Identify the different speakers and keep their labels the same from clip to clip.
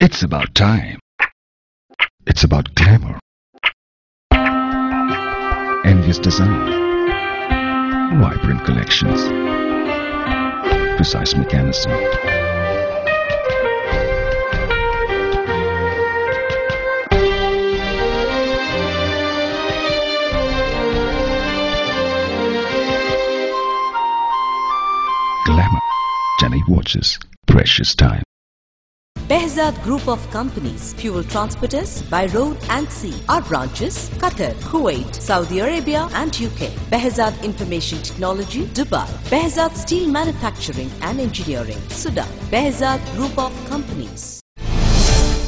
Speaker 1: It's about time. It's about glamour. Envious design. Vibrant collections. Precise mechanism. Glamour. Chennai Watches. Precious time.
Speaker 2: Behzad Group of Companies, fuel transporters by road and sea. Our branches, Qatar, Kuwait, Saudi Arabia and UK. Behzad Information Technology, Dubai. Behzad Steel Manufacturing and Engineering, Sudan. Behzad Group of Companies.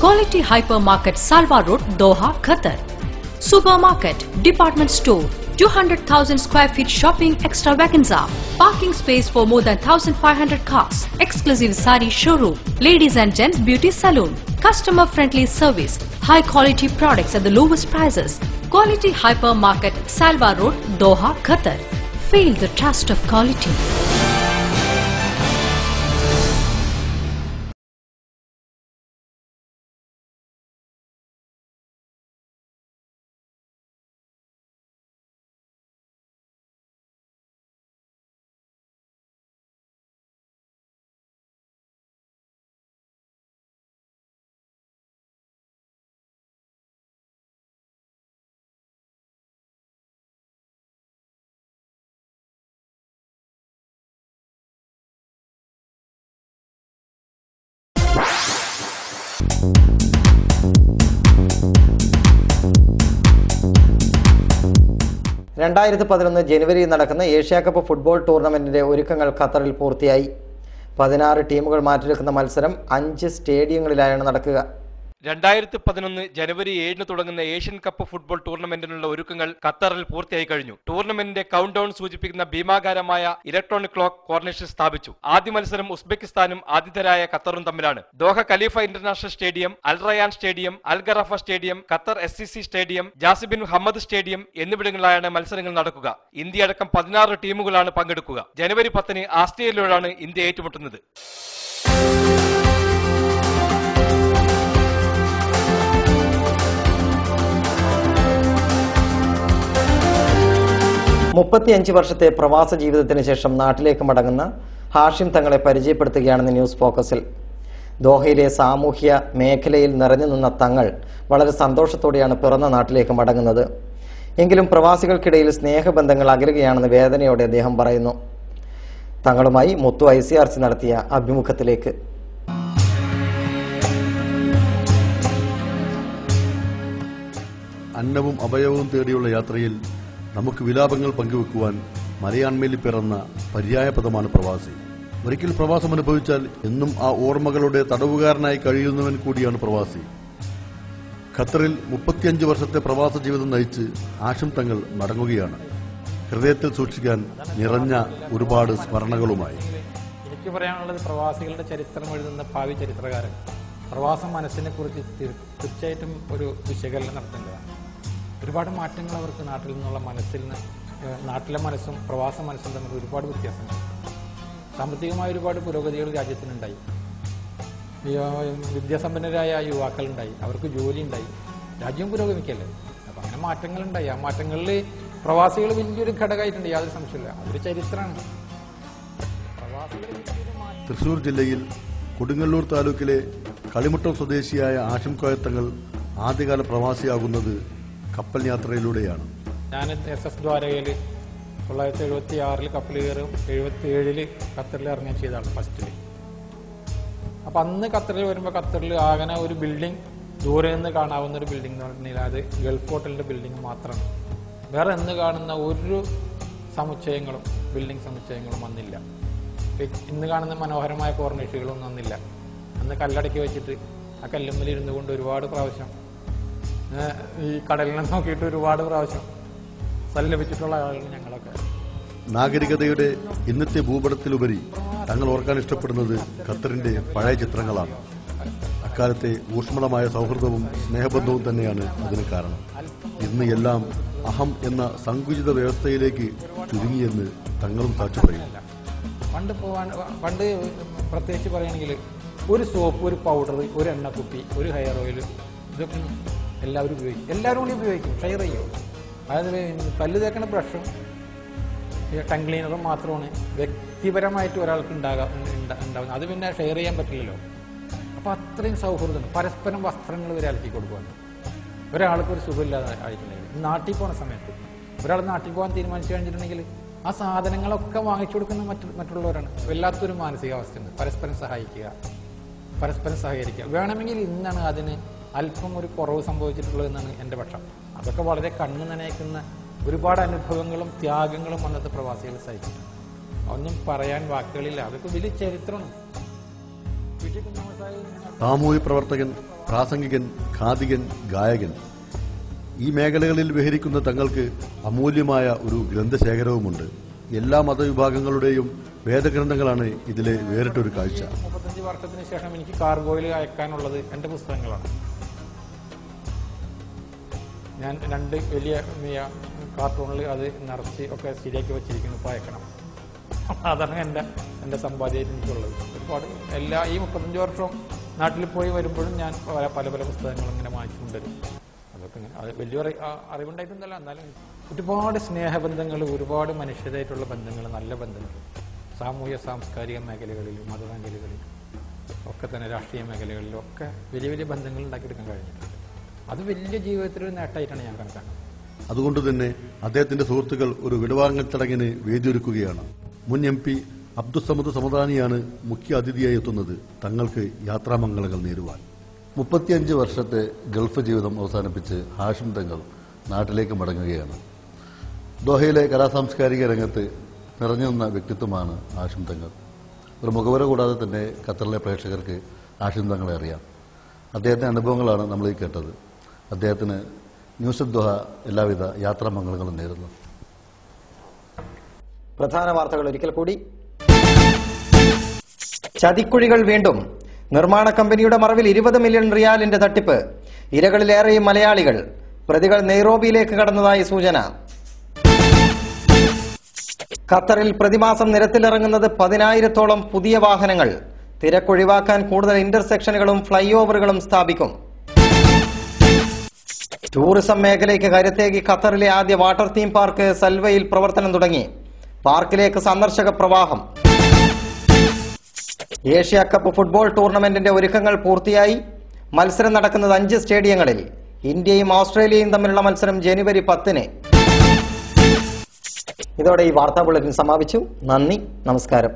Speaker 3: Quality Hypermarket, Salwa Road, Doha, Qatar. Supermarket, department store, 200,000 square feet shopping extravaganza, parking space for more than 1,500 cars, exclusive sari showroom, ladies and gents beauty salon, customer friendly service, high quality products at the lowest prices. Quality Hypermarket, Salwa Road, Doha, Qatar. Feel the trust of quality.
Speaker 4: ജനുവരിയിൽ നടക്കുന്ന Asia cup football ടൂർണമെന്റിന്റെ ഒരുക്കങ്ങൾ ഖത്തറിൽ പൂർത്തിയായി. 16 ടീമുകൾ മാറ്റിവെക്കുന്ന മത്സരം 5 സ്റ്റേഡിയങ്ങളിലായാണ് നടക്കുക.
Speaker 5: 2011 ജനുവരി 7 തുടങ്ങുന്ന Asian cup football ടൂർണമെന്റിനുള്ള ഒരുക്കങ്ങൾ ഖത്തറിൽ പൂർത്തിയായി കഴിഞ്ഞു. ടൂർണമെന്റിന്റെ കൗണ്ട് ഡൗൺ സൂചിപ്പിക്കുന്ന ഭീമാകാരമായ ഇലക്ട്രോണിക് ക്ലോക്ക് കോർണിഷിൽ സ്ഥാപിച്ചു. ആദ്യ മത്സരം ഉസ്ബെക്കിസ്ഥാനും ആതിഥേയരായ ഖത്തറും തമ്മിലാണ്. Doha Khalifa international stadium, Al Rayyan stadium, Al Gharafa stadium, Qatar SCC stadium, Jassim bin Hamad stadium എന്നിവിടങ്ങളിലാണ് മത്സരങ്ങൾ നടക്കുക. ഇന്ത്യ അടക്കം 16 ടീമുകളാണ് പങ്കെടുക്കുക. ജനുവരി 10 ആസ്ട്രേലിയയോടാണ് ഇന്ത്യ ഏറ്റുമുട്ടുന്നത്.
Speaker 4: 35 വർഷത്തെ പ്രവാസ ജീവിതത്തിന് ശേഷം നാട്ടിലേക്ക് മടങ്ങുന്ന ഹാഷിം തങ്ങളെ പരിചയപ്പെടുത്തുകയാണെന്ന് ന്യൂസ് ഫോക്കസിൽ. ദോഹയിലെ സാമൂഹ്യ മേഖലയിൽ നിറഞ്ഞു നിന്ന തങ്ങൾ വളരെ സന്തോഷത്തോടെയാണ് പിറന്ന നാട്ടിലേക്ക് മടങ്ങുന്നത്. എങ്കിലും പ്രവാസികൾക്കിടയിൽ സ്നേഹബന്ധങ്ങൾ അകലുകയാണെന്ന് വേദനയോടെ അദ്ദേഹം പറയുന്നു. തങ്ങളുമായി മുത്തു ICRC നടത്തിയ അഭിമുഖത്തിലേക്ക്.
Speaker 6: അന്നവും അഭയവും തേടിയുള്ള യാത്രയിൽ നമുക്ക് വിലാപങ്ങൾ പങ്കുവെക്കുവാൻ മലയാണ്മയിൽ പിറന്ന പര്യായപദമാണ് പ്രവാസി. ഒരിക്കൽ പ്രവാസം അനുഭവിച്ചാൽ എന്നും ആ ഓർമ്മകളുടെ തടവുകാരനായി കഴിയുന്നവൻ കൂടിയാണ് പ്രവാസി. ഖത്തറിൽ 35 വർഷത്തെ പ്രവാസ ജീവിതം നയിച്ച് ഹാഷിം തങ്ങൾ മടങ്ങുകയാണ്. ഹൃദയത്തിൽ സൂക്ഷിക്കാൻ നിറഞ്ഞ ഒരുപാട് സ്മരണകളുമായി.
Speaker 7: എനിക്ക് പറയാനുള്ളത്, പ്രവാസികളുടെ ചരിത്രം എഴുതുന്ന ഭാവി ചരിത്രകാരൻ പ്രവാസ മനസ്സിനെ കുറിച്ച് തീർച്ചയായിട്ടും ഒരു വിശകലനം നടത്തേണ്ടതാണ്. ഒരുപാട് മാറ്റങ്ങൾ അവർക്ക് നാട്ടിൽ നിന്നുള്ള നാട്ടിലെ മനസ്സും പ്രവാസ മനസ്സും തമ്മിൽ ഒരുപാട് വ്യത്യാസങ്ങളുണ്ട്. സാമ്പത്തികമായ ഒരുപാട് പുരോഗതികൾ രാജ്യത്തിനുണ്ടായി. വിദ്യാസമ്പന്നരായ യുവാക്കളുണ്ടായി, അവർക്ക് ജോലി ഉണ്ടായി, രാജ്യം പുരോഗമിക്കല്ലേ. അപ്പം അങ്ങനെ മാറ്റങ്ങളുണ്ടായി. ആ മാറ്റങ്ങളിൽ പ്രവാസികൾ വലിയൊരു ഘടകമായിട്ടുണ്ട്, യാതൊരു സംശയമില്ല. അതൊരു ചരിത്രമാണ്.
Speaker 6: തൃശൂർ ജില്ലയിൽ കൊടുങ്ങല്ലൂർ താലൂക്കിലെ കളിമുട്ടം സ്വദേശിയായ ഹാഷിം കോയത്തങ്ങൾ ആദ്യകാല പ്രവാസിയാകുന്നത് കപ്പൽ യാത്രയിലൂടെയാണ്.
Speaker 7: ഞാൻ SS ദ്വാരകയിൽ 1976 കപ്പൽ കയറും, 77 ഖത്തറിൽ ഇറങ്ങുകയും ചെയ്തതാണ് ഫസ്റ്റിൽ. അപ്പം അന്ന് ഖത്തറിൽ വരുമ്പോൾ ഖത്തറിൽ ആകെ ഒരു ബിൽഡിംഗ്, ദൂരെ നിന്ന് കാണാവുന്ന ഒരു ബിൽഡിംഗ് എന്ന് പറഞ്ഞാൽ അത് ഗൾഫ് ഹോട്ടലിന്റെ ബിൽഡിംഗ് മാത്രമാണ്. വേറെ എന്ന് കാണുന്ന ഒരു സമുച്ചയങ്ങളും ബിൽഡിംഗ് സമുച്ചയങ്ങളും അന്നില്ല. ഇന്ന് കാണുന്ന മനോഹരമായ കോർണിഷുകളൊന്നും അന്നില്ല. അന്ന് കല്ലടക്കി വെച്ചിട്ട് ആ കല്ലുമ്മൽ ഇരുന്നു കൊണ്ട് ഒരുപാട് പ്രാവശ്യം ഈ കടലിനെ നോക്കിയിട്ട് ഒരുപാട് പ്രാവശ്യം സല്ലപിച്ചിട്ടുള്ള ആളുകൾ ഞങ്ങളൊക്കെ.
Speaker 6: നാഗരികതയുടെ ഇന്നത്തെ ഭൂപടത്തിലുപരി തങ്ങൾ ഓർക്കാൻ ഇഷ്ടപ്പെടുന്നത് ഖത്തറിന്റെ പഴയ ചിത്രങ്ങളാണ്. അക്കാലത്തെ ഊഷ്മളമായ സൗഹൃദവും സ്നേഹബന്ധവും തന്നെയാണ് അതിന് കാരണം. ഇന്ന് എല്ലാം അഹം എന്ന സങ്കുചിത വ്യവസ്ഥയിലേക്ക് ചുരുങ്ങിയെന്ന് തങ്ങളും സാക്ഷി പറയും.
Speaker 7: പണ്ട് പ്രത്യേകിച്ച് പറയുകയാണെങ്കിൽ ഒരു സോപ്പ്, ഒരു പൗഡർ, ഒരു എണ്ണക്കുപ്പി, ഒരു ഹെയർ ഓയിൽ, ഇതൊക്കെ എല്ലാവരും ഉപയോഗിക്കും. എല്ലാവരും കൂടി ഉപയോഗിക്കും, ഷെയർ ചെയ്യും. അതായത് പല്ല് തേക്കണ ബ്രഷും ടങ് ക്ലീനറും മാത്രമാണ് വ്യക്തിപരമായിട്ട് ഒരാൾക്ക് ഉണ്ടാകുന്നത്. അത് പിന്നെ ഷെയർ ചെയ്യാൻ പറ്റില്ലല്ലോ. അപ്പോൾ അത്രയും സൗഹൃദമുണ്ട്. പരസ്പരം വസ്ത്രങ്ങൾ വരെ അലക്കി കൊടുക്കുവാണ്. ഒരാൾക്ക് ഒരു സുഖമില്ലാതെ ആയിട്ടുണ്ടെങ്കിൽ നാട്ടിൽ പോകുന്ന സമയത്ത് ഒരാൾ നാട്ടിൽ പോകാൻ തീരുമാനിച്ചു കഴിഞ്ഞിട്ടുണ്ടെങ്കിൽ ആ സാധനങ്ങളൊക്കെ വാങ്ങിച്ചു കൊടുക്കുന്ന മറ്റുള്ളവരാണ്. വല്ലാത്തൊരു മാനസികാവസ്ഥയുണ്ട്. പരസ്പരം സഹായിക്കുക, പരസ്പരം സഹകരിക്കുക. വേണമെങ്കിൽ ഇന്നാണ് അതിന് അല്പം ഒരു കുറവ് സംഭവിച്ചിട്ടുള്ളതെന്നാണ് എൻ്റെ പക്ഷം. അതൊക്കെ വളരെ കണ്ണു നനയിക്കുന്ന ഒരുപാട് അനുഭവങ്ങളും ത്യാഗങ്ങളും അന്നത്തെ പ്രവാസികൾ സഹിച്ചിട്ടുണ്ട്. ഒന്നും പറയാൻ വാക്കുകളില്ല. അതൊക്കെ വലിയ ചരിത്രമാണ്.
Speaker 6: സാമൂഹ്യ പ്രവർത്തകൻ, പ്രാസംഗികൻ, ഖാദികൻ, ഗായകൻ, ഈ മേഖലകളിൽ വിഹരിക്കുന്ന തങ്ങൾക്ക് അമൂല്യമായ ഒരു ഗ്രന്ഥശേഖരവുമുണ്ട്. എല്ലാ മതവിഭാഗങ്ങളുടെയും വേദഗ്രന്ഥങ്ങളാണ് ഇതിലെ വേറിട്ടൊരു കാഴ്ച.
Speaker 7: 35 വർഷത്തിന് ശേഷം എനിക്ക് കാർഗോയിൽ അയക്കാനുള്ളത് എൻ്റെ പുസ്തകങ്ങളാണ്. ഞാൻ 2 വലിയ കാർട്ടൂണിൽ അത് നിറച്ച് ഒക്കെ ശരിയാക്കി വെച്ചിരിക്കുന്നു. ഇപ്പോൾ അയക്കണം. അതാണ് എൻ്റെ സമ്പാദ്യമായിട്ട് എനിക്കുള്ളത്. ഒരുപാട് ഈ 35 വർഷവും നാട്ടിൽ പോയി വരുമ്പോഴും ഞാൻ പല പുസ്തകങ്ങളും ഇങ്ങനെ വാങ്ങിച്ചുകൊണ്ടുവരും. അതൊക്കെ ഇങ്ങനെ അത് വലിയൊരു അറിവുണ്ടായിട്ടൊന്നുമല്ല. എന്നാലും ഒരുപാട് സ്നേഹബന്ധങ്ങൾ, ഒരുപാട് മനുഷ്യരായിട്ടുള്ള ബന്ധങ്ങൾ, നല്ല ബന്ധങ്ങൾ സാമൂഹ്യ സാംസ്കാരിക മേഖലകളിലും മതമേഖലകളിലും ഒക്കെ തന്നെ രാഷ്ട്രീയ മേഖലകളിലും ഒക്കെ വലിയ വലിയ ബന്ധങ്ങൾ ഉണ്ടാക്കിയെടുക്കാൻ കഴിഞ്ഞിട്ടുണ്ട്. അത് വലിയ ജീവിതത്തിലൊരു നേട്ടമായിട്ടാണ് ഞാൻ കണക്കാക്കുന്നത്.
Speaker 6: അതുകൊണ്ട് തന്നെ അദ്ദേഹത്തിന്റെ സുഹൃത്തുക്കൾ ഒരു വിടവാങ്ങൽ ചടങ്ങിന് വേദിയൊരുക്കുകയാണ്. മുൻ MP അബ്ദുസമദ് സമദാനിയാണ് മുഖ്യ അതിഥിയായി എത്തുന്നത് തങ്ങൾക്ക് യാത്രാമംഗളങ്ങൾ നേരുവാൻ.
Speaker 8: 35 വർഷത്തെ ഗൾഫ് ജീവിതം അവസാനിപ്പിച്ച് ഹാഷിം തങ്ങൾ നാട്ടിലേക്ക് മടങ്ങുകയാണ്. ദോഹയിലെ കലാസാംസ്കാരിക രംഗത്ത് നിറഞ്ഞു നിന്ന വ്യക്തിത്വമാണ് ഹാഷിം തങ്ങൾ. ഒരു മുഖവര കൂടാതെ തന്നെ ഖത്തറിലെ പ്രേക്ഷകർക്ക് ഹാഷിം തങ്ങളെ അറിയാം. അദ്ദേഹത്തിന്റെ അനുഭവങ്ങളാണ് നമ്മൾ ഈ കേട്ടത്. അദ്ദേഹത്തിന് ന്യൂസ് ദോഹ എല്ലാവിധ യാത്രാമംഗളങ്ങളും നേരുന്നു.
Speaker 4: പ്രധാന വാർത്തകൾ ഒരിക്കൽ കൂടി. ചതിക്കുഴികൾ വീണ്ടും. നിർമ്മാണ കമ്പനിയുടെ മറവിൽ 20 മില്യൺ റിയാലിന്റെ തട്ടിപ്പ്. ഇരകളിലേറെയും മലയാളികൾ. പ്രതികൾ നെയ്റോബിയിലേക്ക് കടന്നതായി സൂചന. ഖത്തറിൽ പ്രതിമാസം നിരത്തിലിറങ്ങുന്നത് 10,000-ഓളം പുതിയ വാഹനങ്ങൾ. തിരക്കൊഴിവാക്കാൻ കൂടുതൽ ഇന്റർസെക്ഷനുകളും ഫ്ലൈ ഓവറുകളും സ്ഥാപിക്കും. ടൂറിസം മേഖലയ്ക്ക് കരുത്തേകി ഖത്തറിലെ ആദ്യ വാട്ടർ തീം പാർക്ക് സൽവയിൽ പ്രവർത്തനം തുടങ്ങി. പാർക്കിലേക്ക് സന്ദർശക പ്രവാഹം. ഏഷ്യ കപ്പ് ഫുട്ബോൾ ടൂർണമെന്റിന്റെ ഒരുക്കങ്ങൾ പൂർത്തിയായി. മത്സരം നടക്കുന്നത് 5 സ്റ്റേഡിയങ്ങളിൽ. ഇന്ത്യയും ഓസ്ട്രേലിയയും തമ്മിലുള്ള മത്സരം ജനുവരി 10-ന്. ഇതോടെ ഈ വാർത്താ ബുള്ളറ്റിൻ സമാപിച്ചു. നന്ദി, നമസ്കാരം.